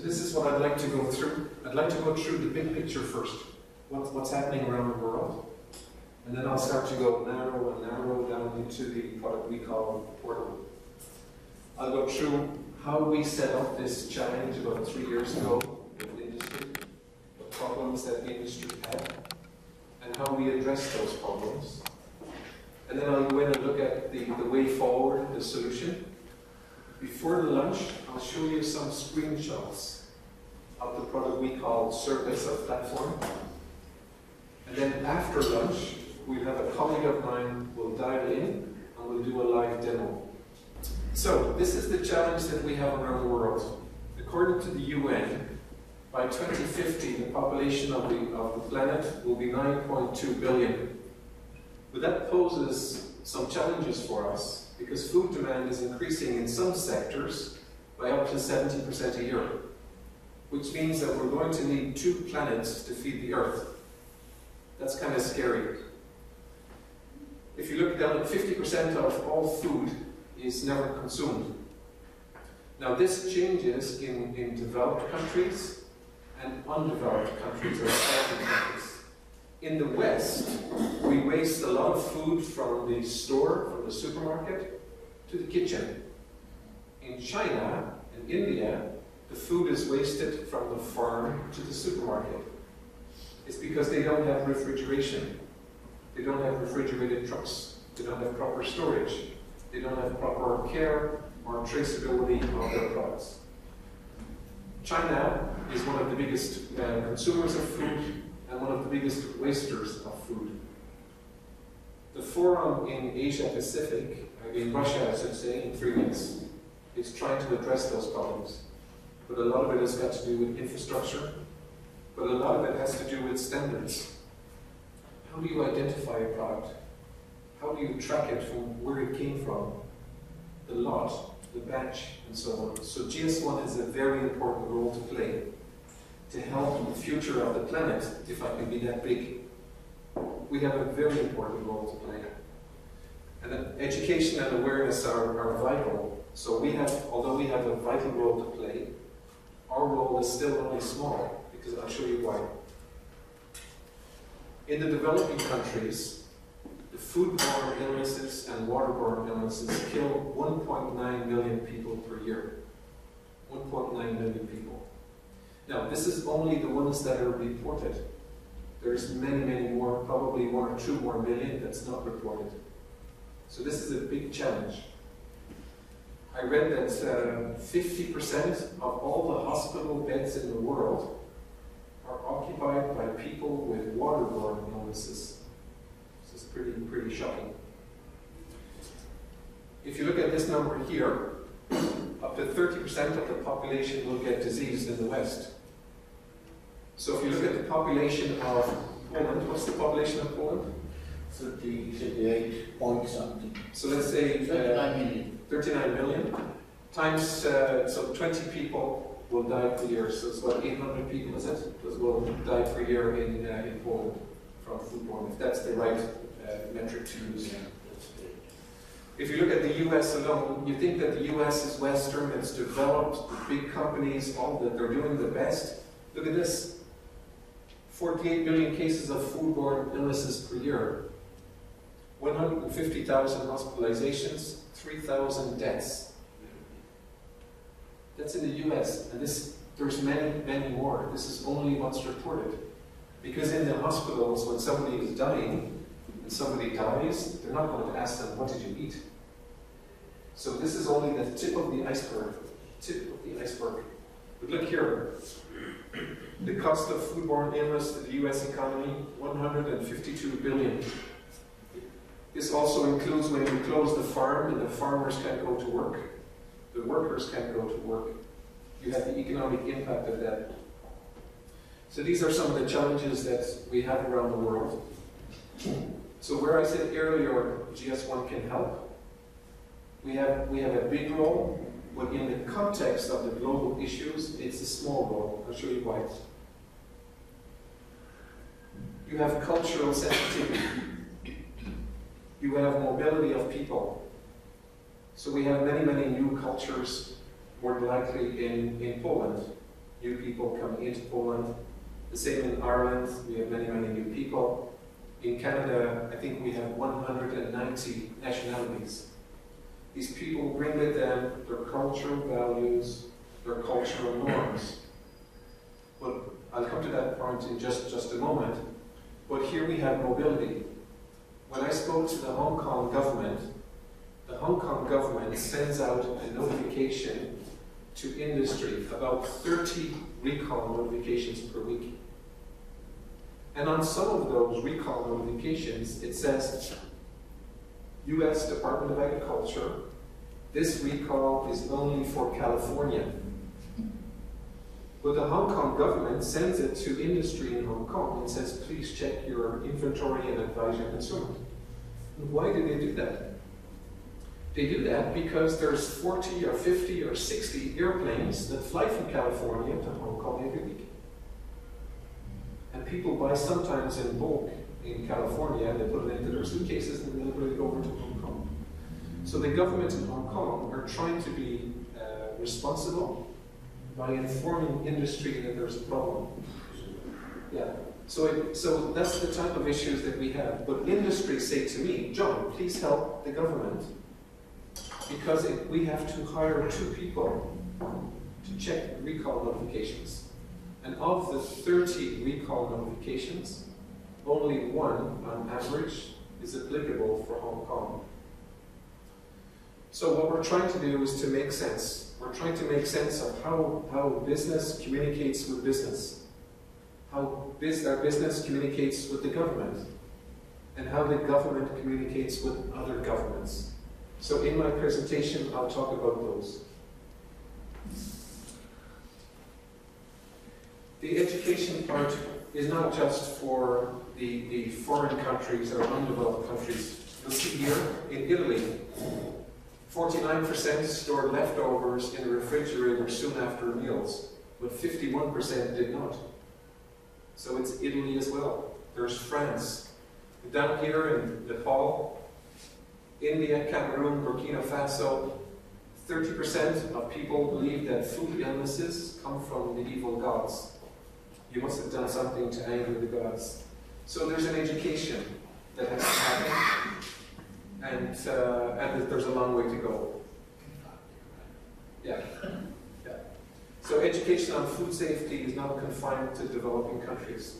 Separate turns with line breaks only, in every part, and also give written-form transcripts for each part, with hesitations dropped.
this is what I'd like to go through. I'd like to go through the big picture first. What's happening around the world. And then I'll start to go narrow and narrow down into the product we call portable. I'll go through how we set up this challenge about 3 years ago with the industry, the problems that the industry had, and how we address those problems. And then I'll go in and look at the way forward, the solution. Before the lunch, I'll show you some screenshots of the product we call Surface or Platform. And then after lunch, we'll have a colleague of mine will dial in and we'll do a live demo. So this is the challenge that we have around the world. According to the UN, by 2050, the population of the planet will be 9.2 billion. But that poses some challenges for us because food demand is increasing in some sectors by up to 70% a year, which means that we're going to need 2 planets to feed the Earth. That's kind of scary. If you look down at 50% of all food is never consumed. Now this changes in developed countries and undeveloped countries or developing countries. In the West, we waste a lot of food from the store, from the supermarket, to the kitchen. In China and India, the food is wasted from the farm to the supermarket. It's because they don't have refrigeration. They don't have refrigerated trucks. They don't have proper storage. They don't have proper care or traceability of their products. China is one of the biggest consumers of food and one of the biggest wasters of food. The forum in Asia Pacific, in Russia I should say, in 3 weeks, is trying to address those problems. But a lot of it has got to do with infrastructure, but a lot of it has to do with standards. How do you identify a product? How do you track it from where it came from? The lot, the batch, and so on. So GS1 has a very important role to play to help the future of the planet, if I can be that big. We have a very important role to play. And education and awareness are vital. So we have, although we have a vital role to play, our role is still only small, because I'll show you why. In the developing countries, the foodborne illnesses and waterborne illnesses kill 1.9 million people per year. 1.9 million people. Now, this is only the ones that are reported. There's many, many more, probably 1 or 2 more million that's not reported. So this is a big challenge. I read that 50% of all the hospital beds in the world are occupied by people with waterborne illnesses. This is pretty shocking. If you look at this number here, up to 30% of the population will get diseased in the West. So if you look at the population of Poland, what's the population of Poland?
38 point something.
So let's say
39 million.
39 million times, so 20 people will die per year. So it's what, 800 people, is it? Will die per year in Poland from foodborne, if that's the right metric to use. If you look at the US alone, you think that the US is Western, it's developed, the big companies, all that they're doing the best. Look at this. 48 million cases of foodborne illnesses per year. 150,000 hospitalizations, 3,000 deaths. That's in the US, and there's many, many more. This is only what's reported. Because in the hospitals, when somebody is dying, and somebody dies, they're not going to ask them, what did you eat? So this is only the tip of the iceberg. Tip of the iceberg. But look here. The cost of foodborne illness to the US economy, 152 billion. This also includes when you close the farm and the farmers can't go to work, the workers can't go to work. You have the economic impact of that. So these are some of the challenges that we have around the world. So where I said earlier, GS1 can help, we have a big role, but in the context of the global issues, it's a small role. I'll show you why. You have cultural sensitivity. You have mobility of people. So we have many, many new cultures, more than likely in Poland. new people coming into Poland. The same in Ireland, we have many, many new people. In Canada, I think we have 190 nationalities. These people bring with them their cultural values, their cultural norms. But I'll come to that point in just a moment. But here we have mobility. When I spoke to the Hong Kong government sends out a notification to industry, about 30 recall notifications per week. And on some of those recall notifications, it says, U.S. Department of Agriculture, this recall is only for California. But the Hong Kong government sends it to industry in Hong Kong and says, please check your inventory and advise your consumer. And why do they do that? They do that because there's 40 or 50 or 60 airplanes that fly from California to Hong Kong every week. And people buy sometimes in bulk in California, and they put it into their suitcases and then bring it over to Hong Kong. So the government in Hong Kong are trying to be responsible by informing industry that there's a problem. Yeah. So that's the type of issues that we have. But industry say to me, John, please help the government, because we have to hire 2 people to check recall notifications. And of the 30 recall notifications, only 1 on average is applicable for Hong Kong. So what we're trying to do is to make sense. We're trying to make sense of how business communicates with business, how our business communicates with the government, and how the government communicates with other governments. So in my presentation, I'll talk about those. The education part is not just for the foreign countries or undeveloped countries. You'll see here, in Italy, 49% stored leftovers in the refrigerator soon after meals, but 51% did not. So it's Italy as well. There's France. Down here in Nepal, India, Cameroon, Burkina Faso, 30% of people believe that food illnesses come from the evil gods. You must have done something to anger the gods. So there's an education that has to happen, and there's a long way to go. Yeah. Yeah. So education on food safety is not confined to developing countries.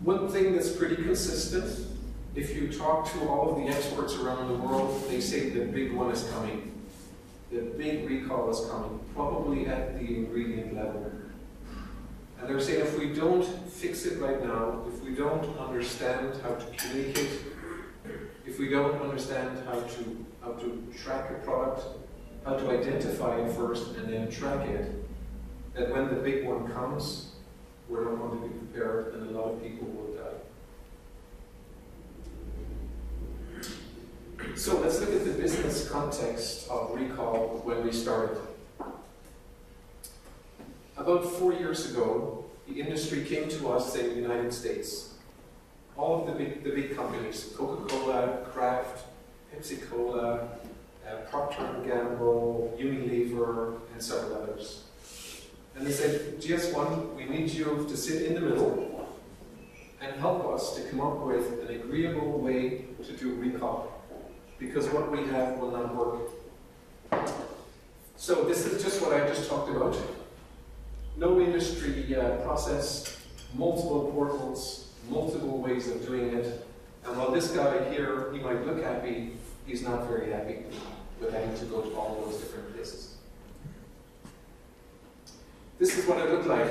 One thing that's pretty consistent, if you talk to all of the experts around the world, they say the big one is coming. The big recall is coming, probably at the ingredient level. And they're saying if we don't fix it right now, if we don't understand how to communicate, if we don't understand how to track a product, how to identify it first and then track it, that when the big one comes, we're not going to be prepared and a lot of people will die. So let's look at the business context of recall when we started. About 4 years ago, the industry came to us in the United States. All of the big companies, Coca-Cola, Kraft, Pepsi-Cola, Procter & Gamble, Unilever, and several others. And they said, GS1, we need you to sit in the middle and help us to come up with an agreeable way to do recall, because what we have will not work. So this is just what I just talked about. No industry process, multiple portals, multiple ways of doing it. And while this guy here, he might look happy, he's not very happy with having to go to all those different places. This is what it looked like.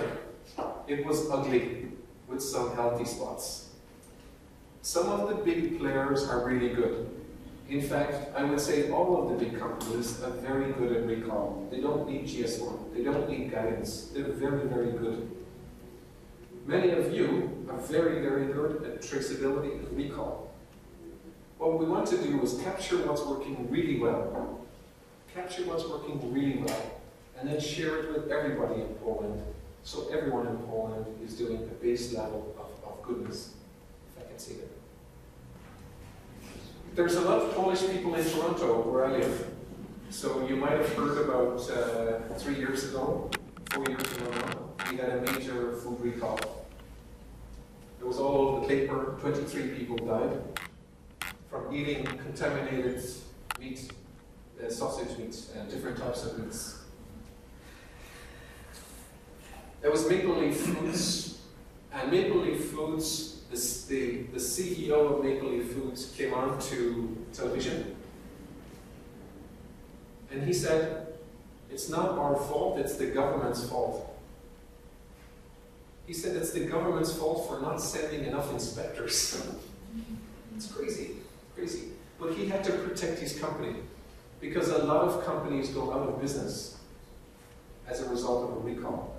It was ugly, with some healthy spots. Some of the big players are really good. In fact, I would say all of the big companies are very good at recall. They don't need GS1. They don't need guidance. They're very, very good. Many of you are very, very good at traceability and recall. What we want to do is capture what's working really well. Capture what's working really well. And then share it with everybody in Poland, so everyone in Poland is doing a base level of goodness, if I can say that. There's a lot of Polish people in Toronto, where I live. So you might have heard about 3 years ago, 4 years ago now, we had a major food recall. It was all over the paper, 23 people died from eating contaminated meat, sausage meat, and different types of meats. It was Maple Leaf Foods, and Maple Leaf Foods, the CEO of Maple Leaf Foods came on to television, and he said, it's not our fault, it's the government's fault. He said it's the government's fault for not sending enough inspectors. It's crazy, crazy. But he had to protect his company, because a lot of companies go out of business as a result of a recall.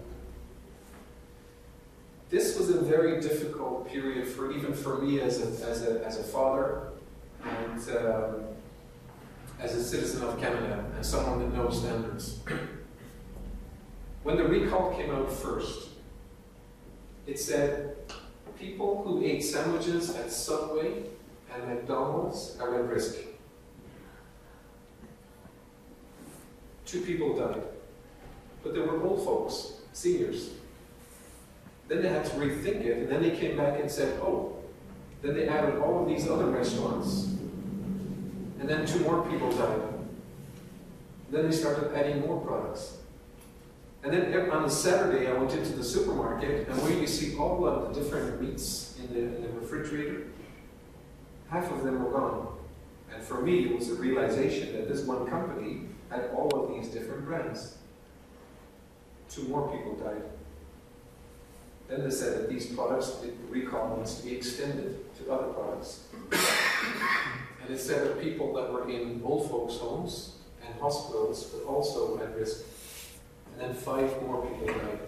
This was a very difficult period even for me as a father and as a citizen of Canada and someone that knows standards. When the recall came out first, it said people who ate sandwiches at Subway and McDonald's are at risk. 2 people died, but they were old folks, seniors. Then they had to rethink it, and then they came back and said, oh, then they added all of these other restaurants, and then 2 more people died. Then they started adding more products. And then on a Saturday, I went into the supermarket, and where you see all of the different meats in the refrigerator, half of them were gone. And for me, it was a realization that this one company had all of these different brands. 2 more people died. Then they said that these products, the recall needs to be extended to other products. And it said that people that were in old folks' homes and hospitals were also at risk. And then 5 more people died.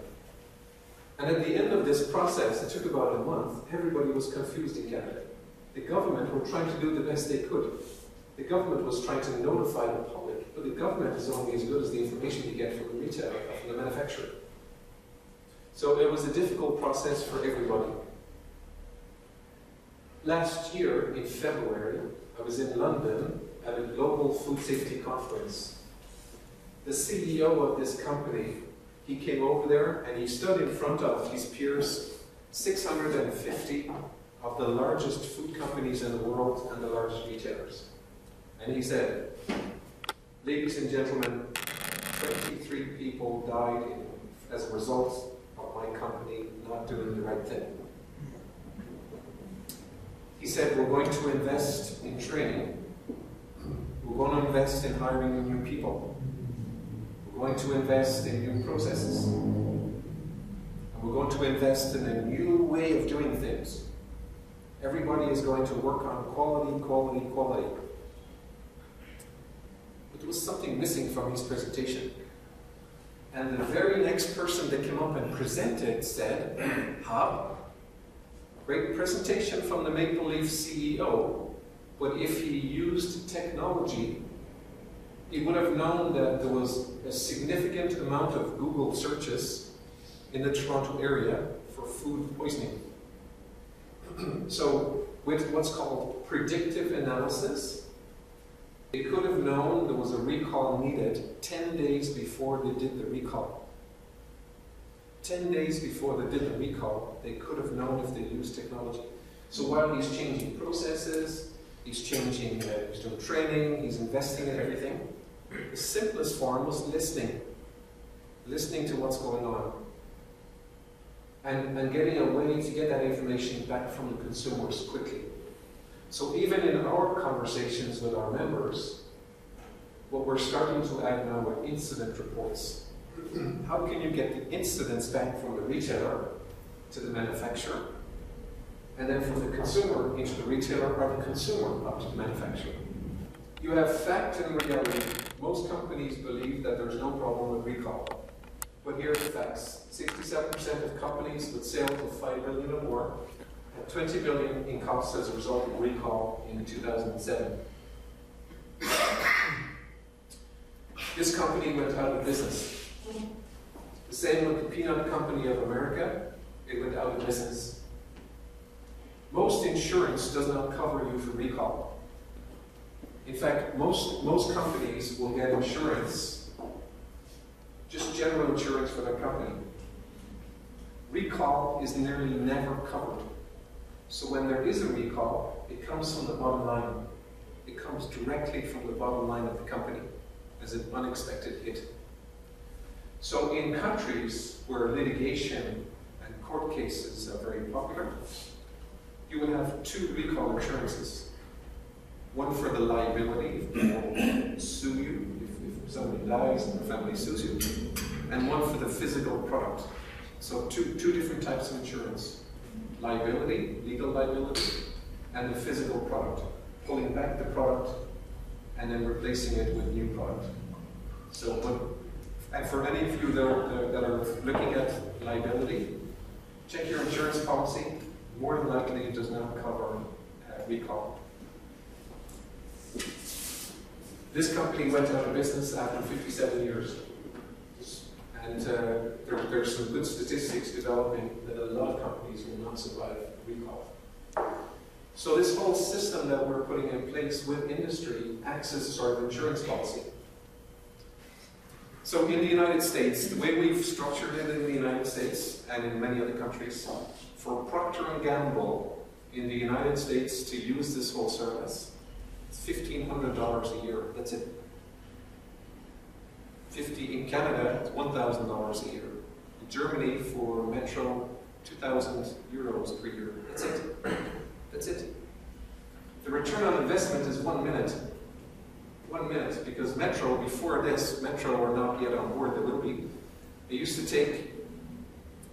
And at the end of this process, it took about a month, everybody was confused in Canada. The government were trying to do the best they could. The government was trying to notify the public, but the government is only as good as the information you get from the retailer, from the manufacturer. So it was a difficult process for everybody. Last year, in February, I was in London at a global food safety conference. The CEO of this company, he came over there and he stood in front of his peers, 650 of the largest food companies in the world and the largest retailers. And he said, ladies and gentlemen, 23 people died as a result of my company not doing the right thing. He said, we're going to invest in training. We're going to invest in hiring new people. We're going to invest in new processes. And we're going to invest in a new way of doing things. Everybody is going to work on quality, quality, quality. But there was something missing from his presentation. And the very next person that came up and presented said, great presentation from the Maple Leaf CEO, but if he used technology, he would have known that there was a significant amount of Google searches in the Toronto area for food poisoning. So with what's called predictive analysis, they could have known there was a recall needed 10 days before they did the recall. 10 days before they did the recall, they could have known if they used technology. So while he's changing processes, he's doing training, he's investing in everything, the simplest form was listening. Listening to what's going on. And getting a way to get that information back from the consumers quickly. So even in our conversations with our members, what we're starting to add now are incident reports. How can you get the incidents back from the retailer to the manufacturer, and then from the consumer into the retailer, or the consumer up to the manufacturer? You have fact and reality. Most companies believe that there's no problem with recall. But here are the facts. 67% of companies with sales of 5 million or more had 20 billion in costs as a result of recall in 2007. This company went out of business. The same with the peanut company of America, it went out of business. Most insurance does not cover you for recall. In fact, most companies will get insurance, just general insurance for their company. Recall is nearly never covered. So when there is a recall, it comes from the bottom line. It comes directly from the bottom line of the company as an unexpected hit. So in countries where litigation and court cases are very popular, you will have two recall insurances. One for the liability, if people sue you, if somebody dies and the family sues you, and one for the physical product. So two different types of insurance. Liability, legal liability, and the physical product. Pulling back the product and then replacing it with new product. So, and for any of you that are looking at liability, check your insurance policy. More than likely it does not cover recall. This company went out of business after 57 years. And there's some good statistics developing that a lot of companies will not survive recall. So this whole system that we're putting in place with industry acts as a sort of insurance policy. So in the United States, the way we've structured it in the United States and in many other countries, for Procter & Gamble in the United States to use this whole service, it's $1,500 a year. That's it. In Canada, it's $1,000 a year. In Germany, for Metro, 2,000 euros per year. That's it. That's it. The return on investment is 1 minute. 1 minute, because Metro, before this, Metro are not yet on board, they will be. It used to take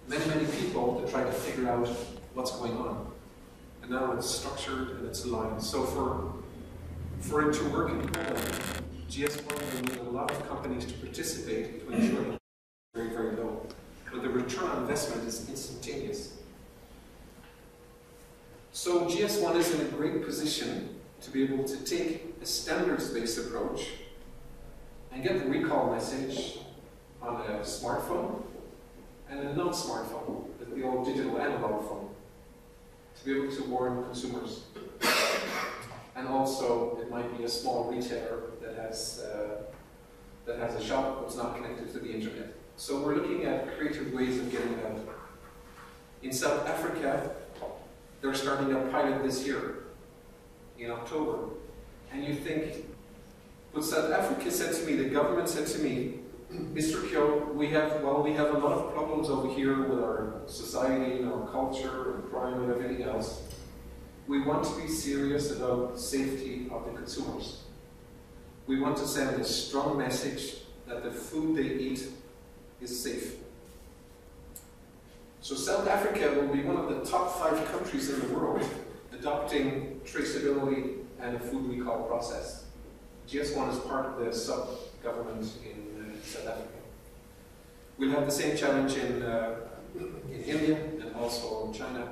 many people to try to figure out what's going on. And now it's structured and it's aligned. So for it to work in Canada, GS1 will need a lot of companies to participate to ensure that it's very low. But the return on investment is instantaneous. So GS1 is in a great position to be able to take a standards-based approach and get the recall message on a smartphone and a non-smartphone, the old digital analog phone, to be able to warn consumers. And also, it might be a small retailer that has a shop that's not connected to the internet. So we're looking at creative ways of getting that. In South Africa, they're starting a pilot this year, in October. And you think, what South Africa said to me, the government said to me, Mr. Keogh, we have a lot of problems over here with our society and our culture and crime and everything else. We want to be serious about safety of the consumers. We want to send a strong message that the food they eat is safe. So South Africa will be one of the top 5 countries in the world adopting traceability and a food recall process. GS1 is part of the sub-government in South Africa. We'll have the same challenge in India and also in China.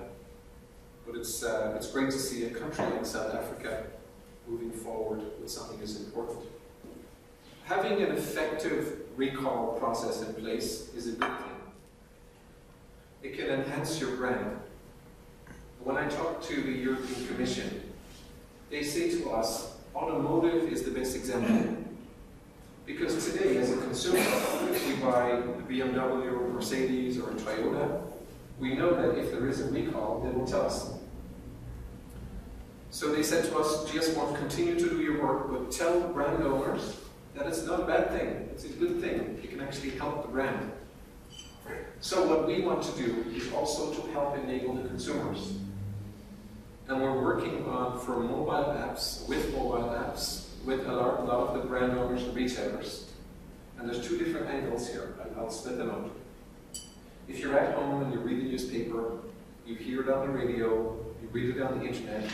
But it's great to see a country like South Africa moving forward with something as important. Having an effective recall process in place is a good thing. It can enhance your brand. When I talk to the European Commission, they say to us, automotive is the best example. Because today, as a consumer, if we buy a BMW or a Mercedes or a Toyota, we know that if there is a recall, they will tell us. So they said to us, GS1, continue to do your work, but tell brand owners that it's not a bad thing, it's a good thing. It can actually help the brand. So what we want to do is also to help enable the consumers. And we're working on, for mobile apps, with a lot of the brand owners and retailers. And there's 2 different angles here, and I'll split them up. If you're at home and you read the newspaper, you hear it on the radio, you read it on the internet,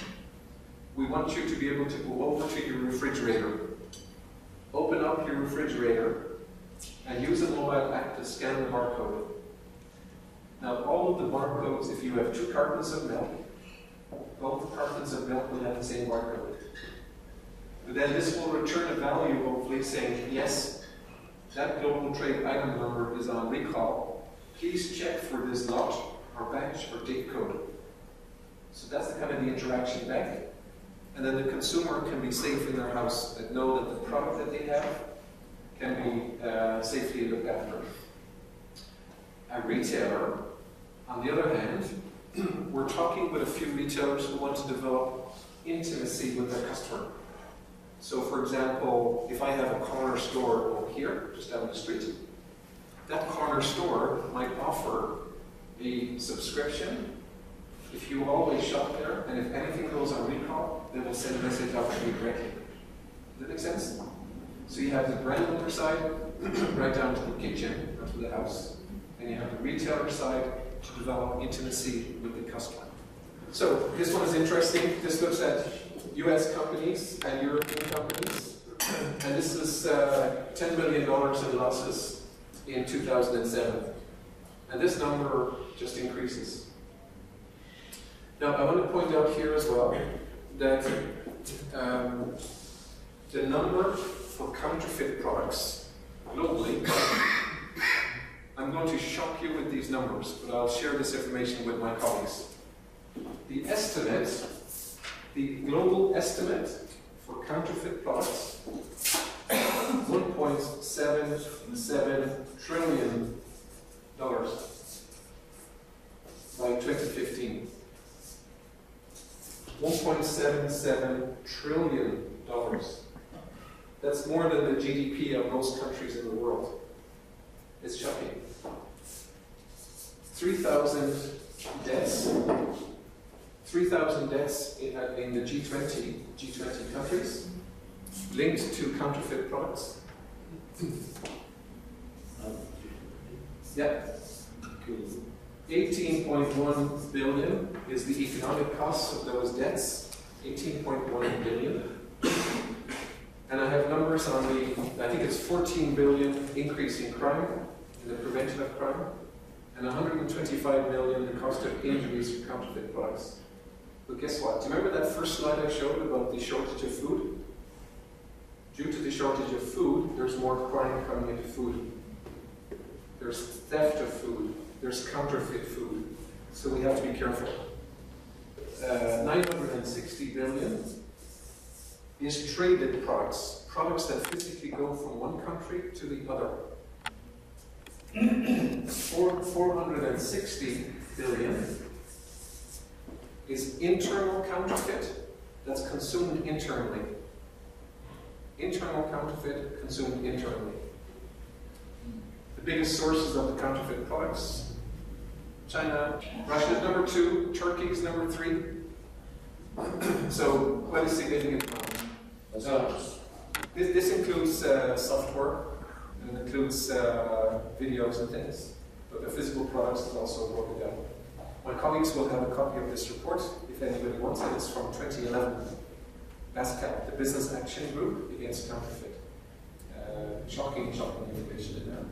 we want you to be able to go over to your refrigerator, open up your refrigerator, and use a mobile app to scan the barcode. Now, all of the barcodes, if you have 2 cartons of milk, both cartons of milk will have the same barcode. But then this will return a value, hopefully, saying, yes, that global trade item number is on recall. Please check for this lot, or batch, or date code. So that's the kind of the interaction back. and then the consumer can be safe in their house, that know that the product that they have can be safely looked after. A retailer, on the other hand, we're talking with a few retailers who want to develop intimacy with their customer. So for example, if I have a corner store over here, just down the street, that corner store might offer a subscription. If you always shop there, and if anything goes on recall, they will send a message out to you directly. Does that make sense? So you have the brand owner side, right down to the kitchen, or to the house. And you have the retailer side to develop intimacy with the customer. So this one is interesting. This looks at US companies and European companies. And this is $10 million in losses in 2007. And this number just increases. Now, I want to point out here as well that the number for counterfeit products globally, I'm going to shock you with these numbers, but I'll share this information with my colleagues. The estimate, the global estimate for counterfeit products, $1.77 trillion by 2015. $1.77 trillion. That's more than the GDP of most countries in the world. It's shocking. 3,000 deaths. 3,000 deaths in the G20 countries linked to counterfeit products. Yeah. 18.1 billion is the economic cost of those debts. 18.1 billion. And I have numbers on the, I think it's 14 billion increase in crime, in the prevention of crime, and 125 million the cost of injuries for counterfeit products. But guess what? Do you remember that first slide I showed about the shortage of food? Due to the shortage of food, there's more crime coming into food. There's theft of food. There's counterfeit food. So we have to be careful. 960 billion is traded products. Products that physically go from one country to the other. 460 billion is internal counterfeit that's consumed internally. Internal counterfeit consumed internally. The biggest sources of the counterfeit products: China, Russia is number 2, Turkey is number 3. So quite a significant amount. This includes software, and it includes videos and things, but the physical products is also broken down. My colleagues will have a copy of this report if anybody wants it. It's from 2011. BASCAP, the Business Action Group Against Counterfeit. Shocking information in there.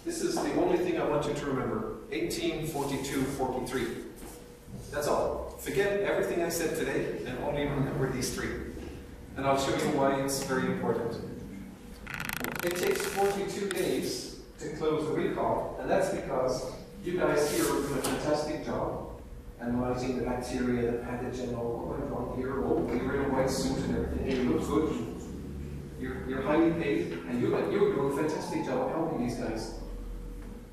This is the only thing I want you to remember. 1842-43. That's all. Forget everything I said today and only remember these 3. And I'll show you why it's very important. It takes 42 days to close the recall, and that's because you guys here are doing a fantastic job analyzing the bacteria, the pathogen, what went on here, you're in a white suit and everything, you look good, you're highly paid, and you're doing a fantastic job helping these guys.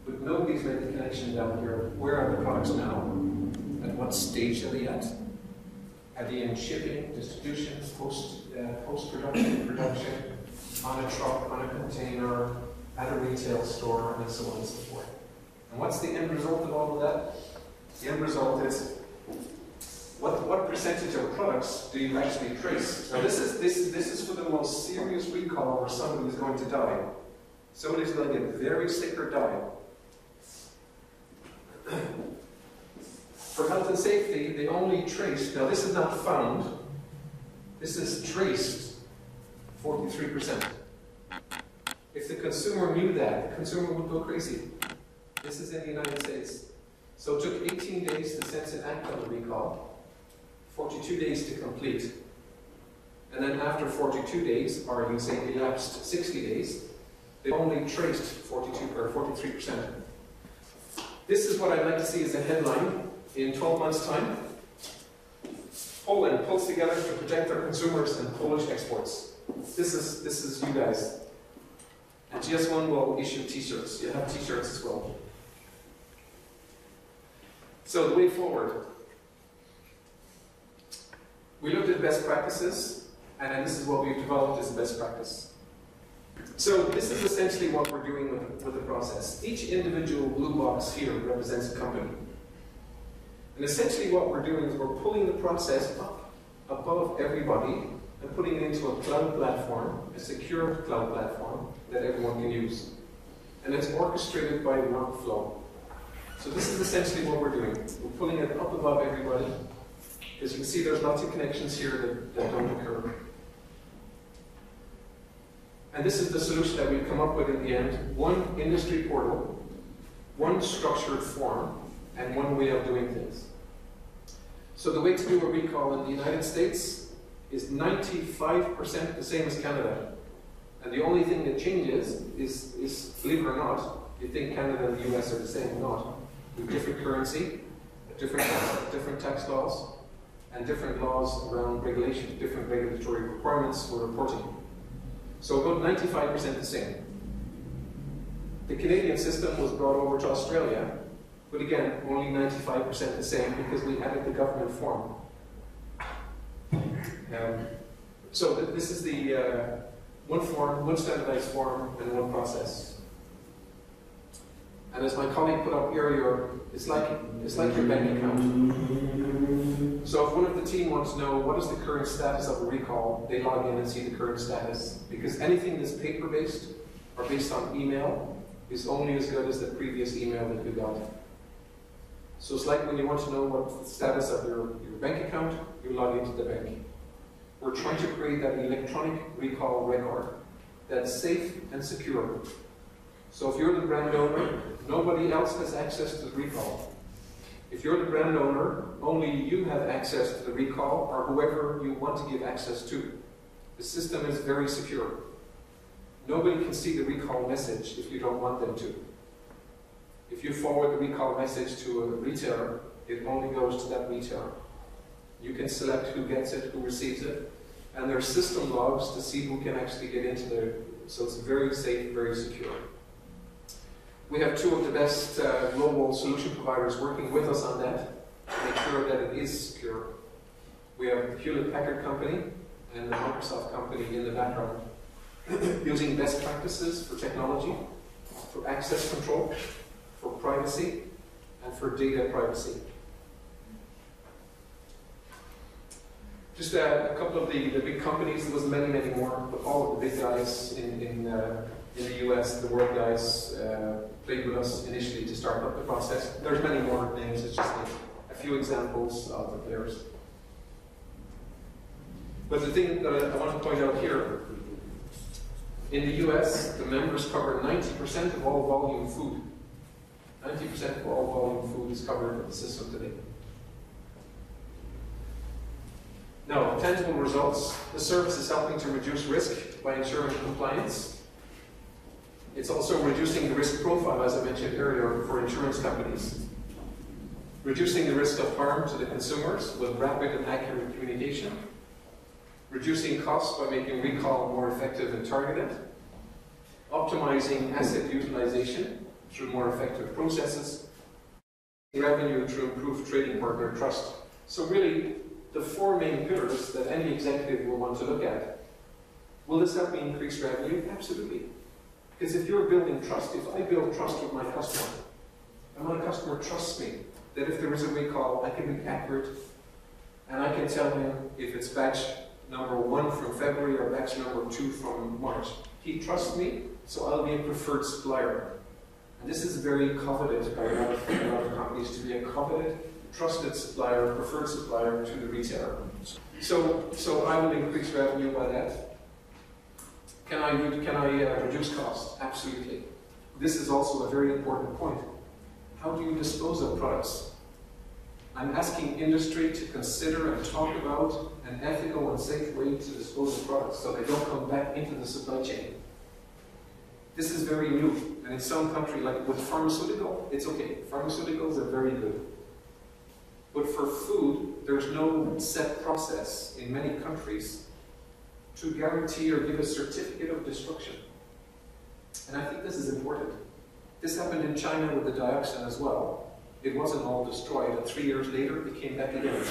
But nobody's made the connection down here. Where are the products now? At what stage are they at? Are they in shipping, distribution, post-production, production, on a truck, on a container, at a retail store, and so on and so forth? And what's the end result of all of that? The end result is, what percentage of products do you actually trace? Now this is for the most serious recall where somebody is going to die. Somebody's going to get very sick or die. For health and safety, they only traced, now this is not found, this is traced 43%. If the consumer knew that, the consumer would go crazy. This is in the United States. So it took 18 days to sense an act on the recall, 42 days to complete. And then after 42 days, or you say elapsed 60 days, they only traced 43%. This is what I'd like to see as a headline in 12 months' time. Poland pulls together to protect their consumers and Polish exports. This is you guys. And GS1 will issue t-shirts. You have t-shirts as well. So the way forward. We looked at best practices, and this is what we've developed as a best practice. So this is essentially what we're doing with the process. Each individual blue box here represents a company. And essentially what we're doing is we're pulling the process up above everybody and putting it into a cloud platform, a secure cloud platform that everyone can use. And it's orchestrated by workflow. So this is essentially what we're doing. We're pulling it up above everybody. As you can see, there's lots of connections here that don't occur. And this is the solution that we've come up with in the end. One industry portal, one structured form, and one way of doing things. So the way to do a recall in the United States is 95% the same as Canada. And the only thing that changes is, believe it or not, you think Canada and the US are the same, not. With different currency, different tax laws, and different laws around regulation, different regulatory requirements for reporting. So about 95% the same. The Canadian system was brought over to Australia, but again, only 95% the same because we added the government form. So this is the one form, one standardized form, and one process. And as my colleague put up earlier, it's like your bank account. So if one of the team wants to know what is the current status of a recall, they log in and see the current status. Because anything that's paper-based or based on email is only as good as the previous email that you got. So it's like when you want to know what the status of your bank account, you log into the bank. We're trying to create that electronic recall record that's safe and secure. So if you're the brand owner, nobody else has access to the recall. If you're the brand owner, only you have access to the recall or whoever you want to give access to. The system is very secure. Nobody can see the recall message if you don't want them to. If you forward the recall message to a retailer, it only goes to that retailer. You can select who gets it, who receives it, and there are system logs to see who can actually get into there. So it's very safe, very secure. We have two of the best global solution providers working with us on that to make sure that it is secure. We have the Hewlett-Packard company and the Microsoft company in the background using best practices for technology, for access control, for privacy, and for data privacy. Just a couple of the big companies. There was many more, but all of the big guys in the US, the world guys, played with us initially to start up the process. There's many more names, it's just a few examples of the players. But the thing that I want to point out here, in the US, the members cover 90% of all volume food. 90% of all volume food is covered in the system today. Now, tangible results. The service is helping to reduce risk by ensuring compliance. It's also reducing the risk profile, as I mentioned earlier, for insurance companies. Reducing the risk of harm to the consumers with rapid and accurate communication. Reducing costs by making recall more effective and targeted. Optimizing asset utilization through more effective processes. Revenue through improved trading partner trust. So really, the four main pillars that any executive will want to look at. Will this help me increase revenue? Absolutely. Because if you're building trust, if I build trust with my customer, and my customer trusts me, that if there is a recall, I can be accurate, and I can tell him if it's batch number 1 from February or batch number 2 from March. He trusts me, so I'll be a preferred supplier. And this is very coveted by a lot of companies, to be a coveted, trusted supplier, preferred supplier to the retailer. So I will increase revenue by that. Can I reduce costs? Absolutely. This is also a very important point. How do you dispose of products? I'm asking industry to consider and talk about an ethical and safe way to dispose of products so they don't come back into the supply chain. This is very new, and in some countries, like with pharmaceutical, it's okay. Pharmaceuticals are very good. But for food, there's no set process in many countries to guarantee or give a certificate of destruction. And I think this is important. This happened in China with the dioxin as well. It wasn't all destroyed, and 3 years later it came back again.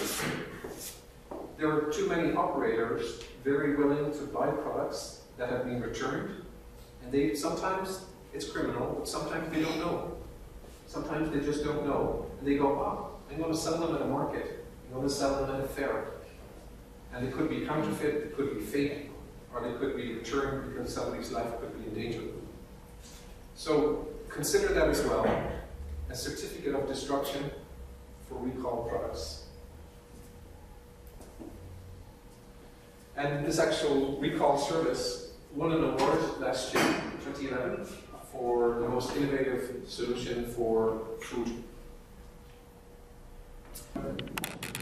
There are too many operators very willing to buy products that have been returned, and sometimes it's criminal, but sometimes they don't know. Sometimes they just don't know, and they go, oh, I'm going to sell them at a market, I'm going to sell them at a fair. And they could be counterfeit, they could be fake, or they could be returned because somebody's life could be in danger. So consider that as well, a certificate of destruction for recalled products. And this actual recall service won an award last year, 2011, for the most innovative solution for food.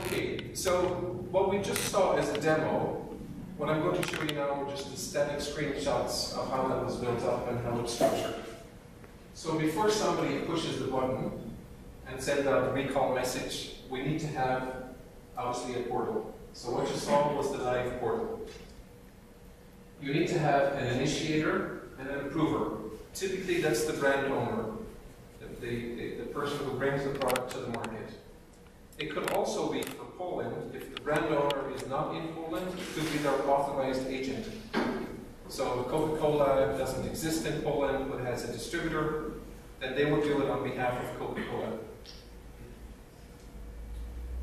Okay, so what we just saw as a demo, what I'm going to show you now are just the static screenshots of how that was built up and how it's structured. So before somebody pushes the button and sends out the recall message, we need to have, obviously, a portal. So what you saw was the live portal. You need to have an initiator and an approver. Typically, that's the brand owner, the person who brings the product to the market. It could also be for Poland. If the brand owner is not in Poland, it could be their authorized agent. So Coca-Cola doesn't exist in Poland, but has a distributor, then they would do it on behalf of Coca-Cola.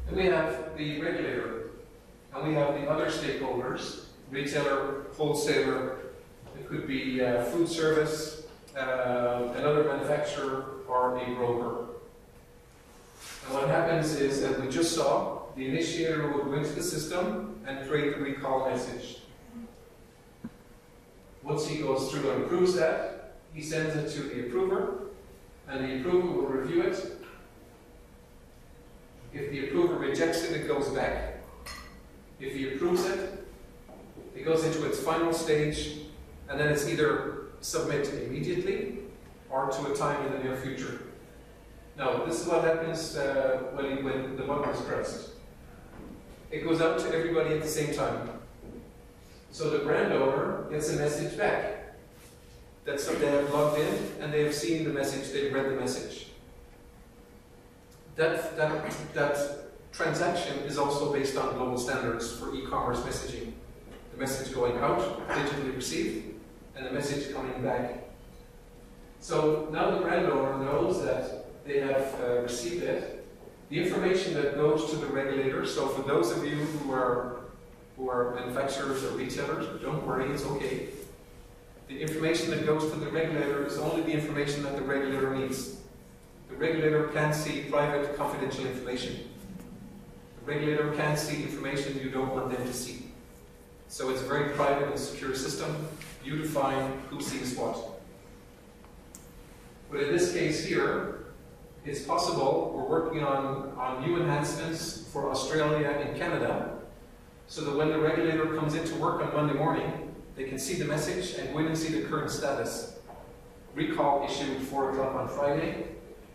Then we have the regulator, and we have the other stakeholders, retailer, wholesaler, it could be food service, another manufacturer, or a broker. And what happens is, as we just saw, the initiator will go into the system and create the recall message. Once he goes through and approves that, he sends it to the approver, and the approver will review it. If the approver rejects it, it goes back. If he approves it, it goes into its final stage, and then it's either submitted immediately or to a time in the near future. Now, this is what happens when the button is pressed. It goes out to everybody at the same time. So the brand owner gets a message back. That's they have logged in and they have seen the message, they've read the message. That transaction is also based on global standards for e-commerce messaging. The message going out, digitally received, and the message coming back. So now the brand owner knows that they have received it. The information that goes to the regulator, so for those of you who are manufacturers or retailers, don't worry, it's okay. The information that goes to the regulator is only the information that the regulator needs. The regulator can't see private, confidential information. The regulator can't see information you don't want them to see. So it's a very private and secure system. You define who sees what. But in this case here, it's possible, we're working on new enhancements for Australia and Canada, so that when the regulator comes into work on Monday morning, they can see the message and go in and see the current status. Recall issued 4 o'clock on Friday,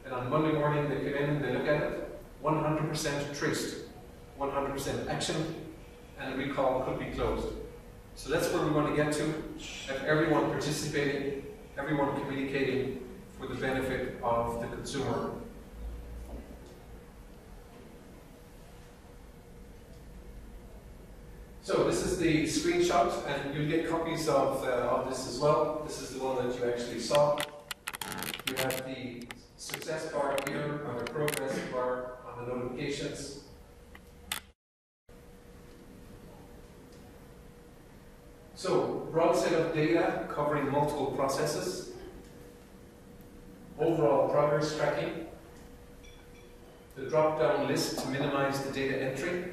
and on Monday morning they come in and they look at it, 100% traced, 100% action, and the recall could be closed. So that's where we want to get to, have everyone participating, everyone communicating for the benefit of the consumer. So this is the screenshot, and you'll get copies of this as well. This is the one that you actually saw. You have the success bar here, or the progress bar on the notifications. So, broad set of data covering multiple processes. Overall progress tracking. The drop-down list to minimize the data entry.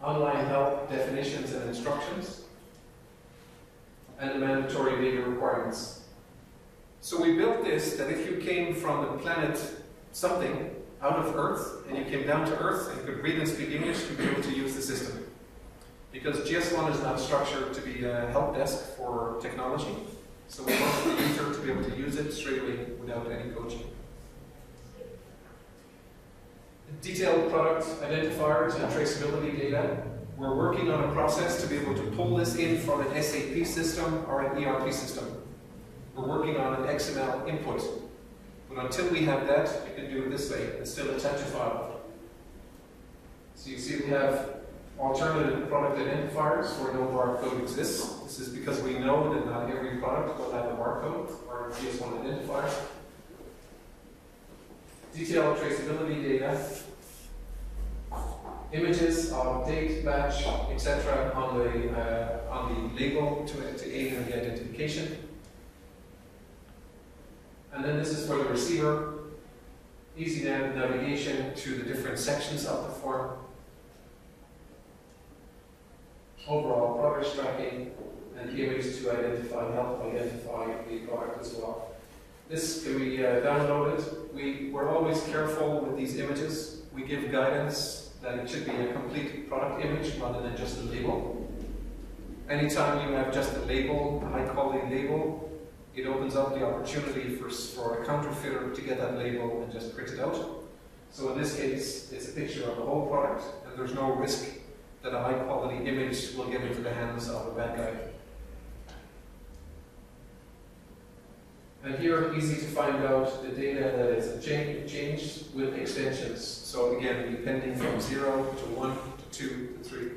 Online help, definitions and instructions, and the mandatory data requirements. So we built this that if you came from the planet something out of Earth and you came down to Earth and could read and speak English, you'd be able to use the system. Because GS1 is not structured to be a help desk for technology, so we want the user to be able to use it straight away without any coaching. Detailed product identifiers and traceability data. We're working on a process to be able to pull this in from an SAP system or an ERP system. We're working on an XML input. But until we have that, you can do it this way. It's still a TETRA file. So you see we have alternative product identifiers where no barcode exists. This is because we know that not every product will have a barcode or a GS1 identifier. Detailed traceability data. Images of date, batch, etc. on the label to aid in the identification. And then this is for the receiver. Easy navigation to the different sections of the form. Overall progress tracking and image to help identify the product as well. This can be downloaded. We're always careful with these images. We give guidance that it should be a complete product image rather than just a label. Anytime you have just a label, a high quality label, it opens up the opportunity for a counterfeiter to get that label and just print it out. So in this case, it's a picture of the whole product, and there's no risk that a high quality image will get into the hands of a bad guy. And here, easy to find out the data that is changed with extensions. So again, depending from 0 to 1 to 2 to 3.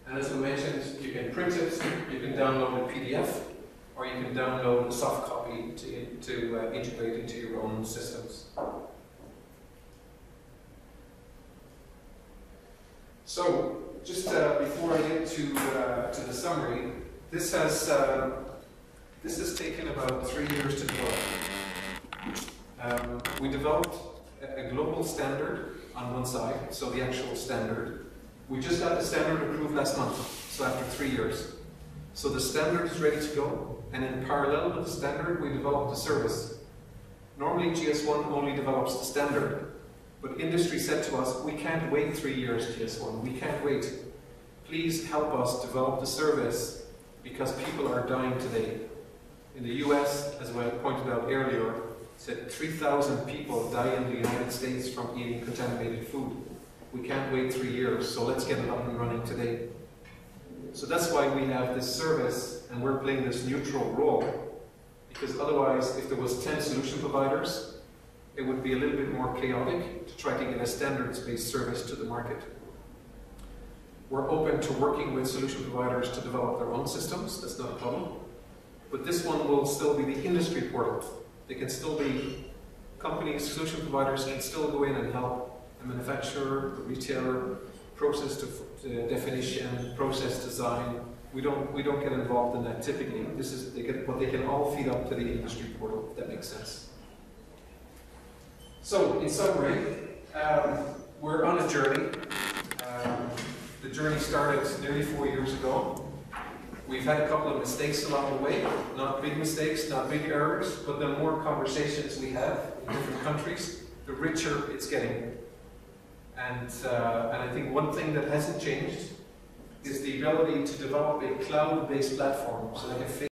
And as I mentioned, you can print it, you can download a PDF, or you can download a soft copy to integrate into your own systems. So, just before I get to the summary, this has taken about 3 years to develop. We developed a global standard on one side, so the actual standard. We just got the standard approved last month, so after 3 years. So the standard is ready to go, and in parallel with the standard, we developed a service. Normally GS1 only develops the standard, but industry said to us, we can't wait 3 years, GS1, we can't wait. Please help us develop the service because people are dying today. In the US, as I pointed out earlier, said 3,000 people die in the United States from eating contaminated food. We can't wait 3 years, so let's get it up and running today. So that's why we have this service, and we're playing this neutral role. Because otherwise, if there was 10 solution providers, it would be a little bit more chaotic to try to get a standards-based service to the market. We're open to working with solution providers to develop their own systems, that's not a problem. But this one will still be the industry portal. They can still be, companies, solution providers can still go in and help a manufacturer, a retailer, process definition, process design. We don't get involved in that typically. But they can all feed up to the industry portal, if that makes sense. So, in summary, we're on a journey. The journey started nearly 4 years ago. We've had a couple of mistakes along the way, not big mistakes, not big errors, but the more conversations we have in different countries, the richer it's getting. And I think one thing that hasn't changed is the ability to develop a cloud-based platform, so like a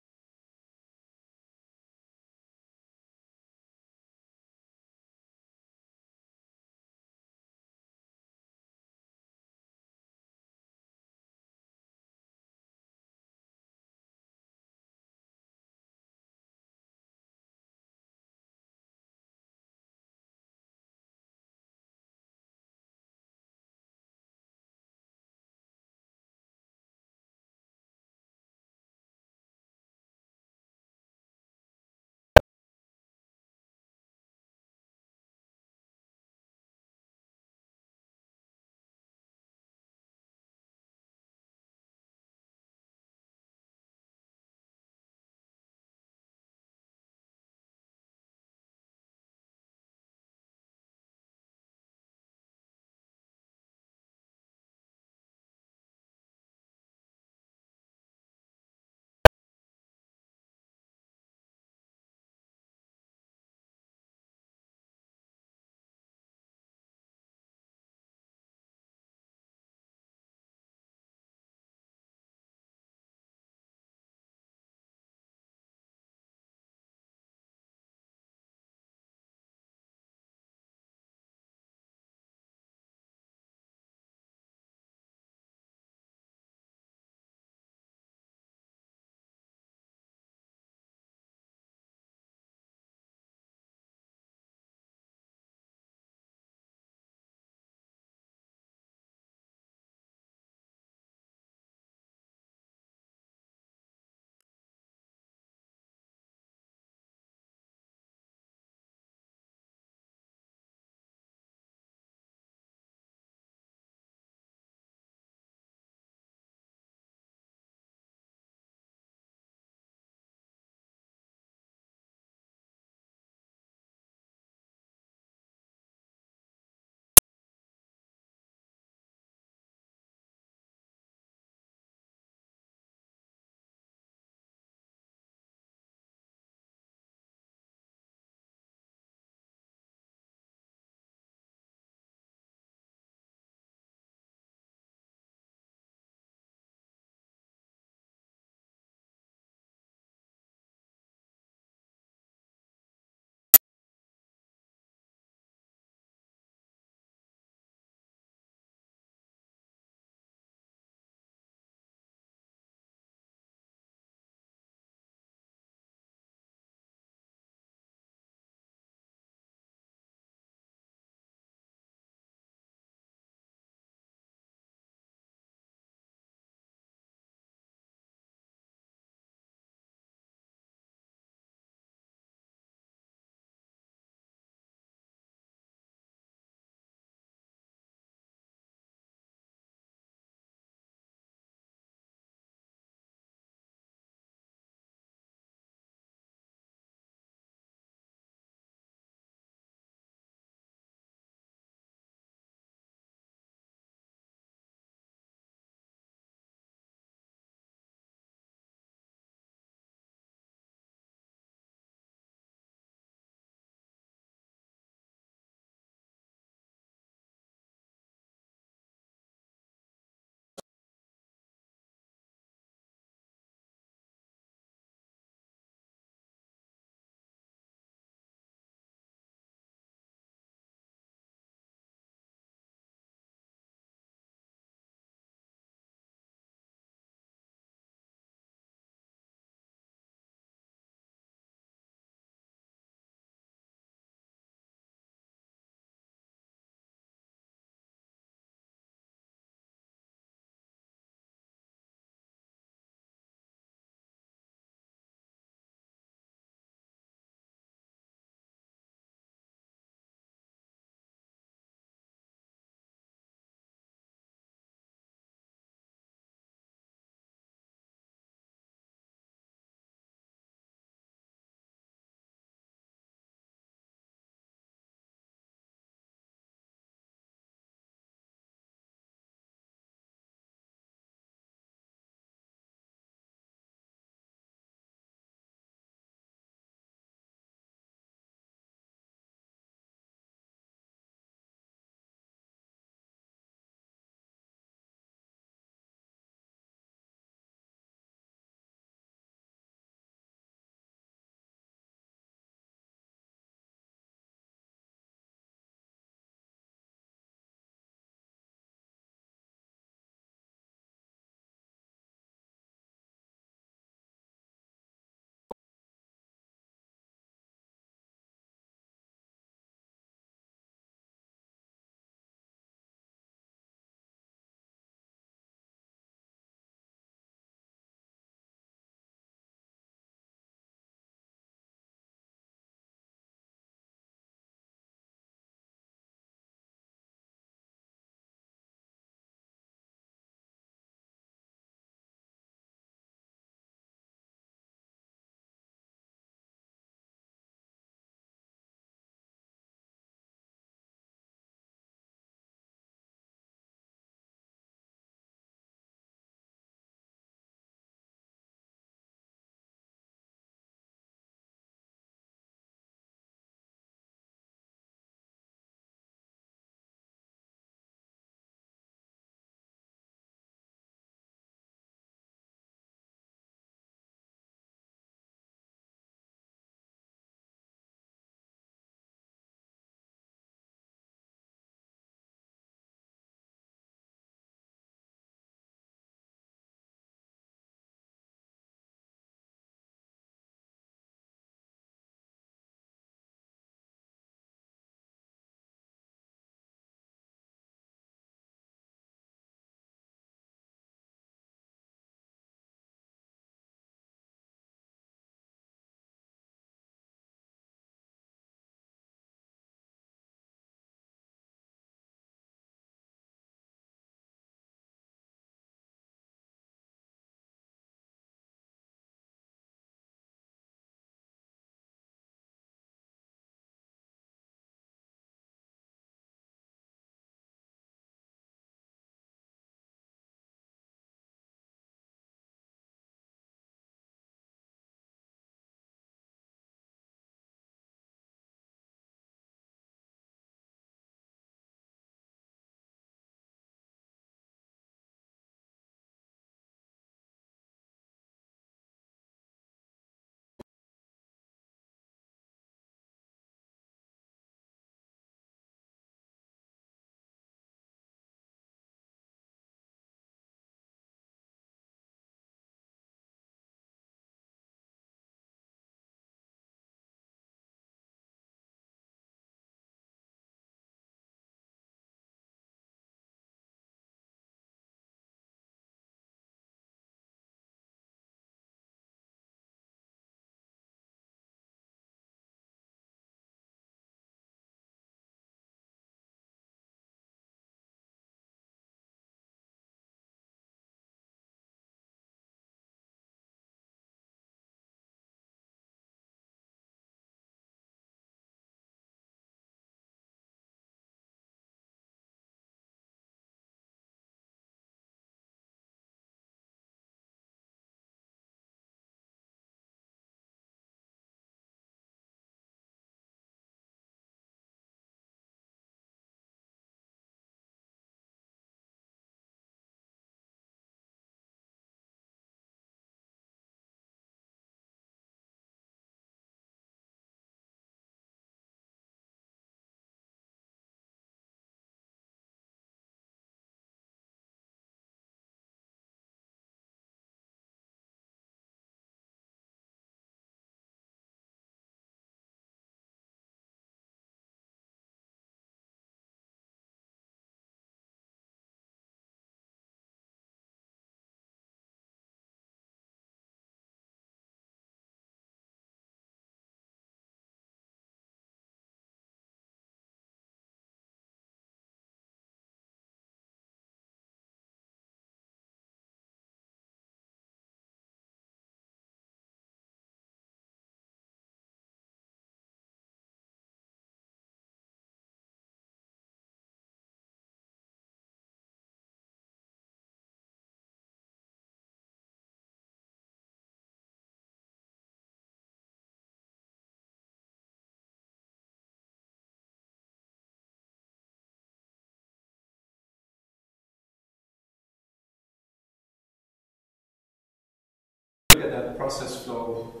look at that process flow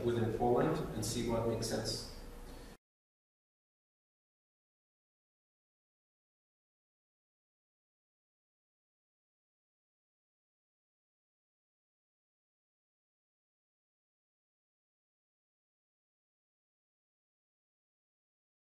within Poland and see what makes sense.